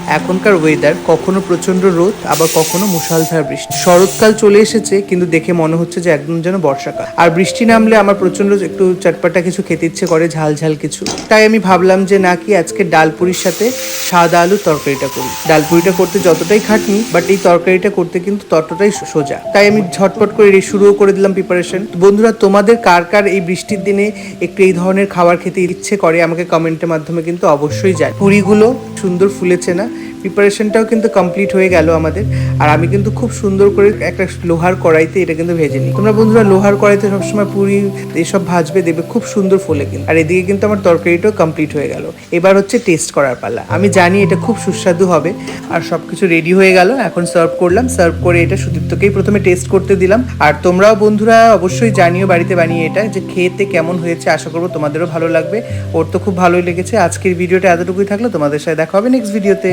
এখনকার ওয়েদার কখনো প্রচন্ড রোদ আবার কখনো মুষলধার বৃষ্টি। শরৎকাল চলে এসেছে কিন্তু দেখে মনে হচ্ছে যে একদম যেন বর্ষাকাল। আর বৃষ্টি নামলে আমার প্রচন্ড একটু চটপটা কিছু খেতে ইচ্ছে করে, ঝাল ঝাল কিছু। তাই আমি ভাবলাম যে নাকি আজকে ডালপুরির সাথে সাদা আলুর তরকারিটা করি। ডালপুরিটা করতে যতটাই খাটনি, বাট এই তরকারিটা করতে কিন্তু ততটাই সোজা। তাই আমি ঝটপট করে শুরুও করে দিলাম প্রিপারেশন। বন্ধুরা, তোমাদের কার কার এই বৃষ্টির দিনে একটু এই ধরনের খাবার খেতে ইচ্ছে করে আমাকে কমেন্টের মাধ্যমে কিন্তু অবশ্যই যায়। পুরিগুলো সুন্দর ফুলেছে না? প্রিপারেশনটাও কিন্তু কমপ্লিট হয়ে গেল আমাদের। আর আমি কিন্তু খুব সুন্দর করে একটা লোহার কড়াইতে এটা কিন্তু ভেজে নিই। তোমরা বন্ধুরা লোহার কড়াইতে সবসময় পুরি এসব ভাজবে, দেখবে খুব সুন্দর ফোলে কিন্তু। আর এদিকে কিন্তু আমার তরকারিটাও কমপ্লিট হয়ে গেল। এবার হচ্ছে টেস্ট করার পালা। আমি জানি এটা খুব সুস্বাদু হবে। আর সবকিছু রেডি হয়ে গেল, এখন সার্ভ করলাম। সার্ভ করে এটা সুদীপ্তকেই প্রথমে টেস্ট করতে দিলাম। আর তোমরাও বন্ধুরা অবশ্যই জানিও বাড়িতে বানিয়ে এটা যে খেতে কেমন হয়েছে। আশা করবো তোমাদেরও ভালো লাগবে। ওর তো খুব ভালোই লেগেছে। আজকের ভিডিওটা এতটুকুই থাকলো, তোমাদের সাথে দেখা হবে নেক্সট ভিডিওতে।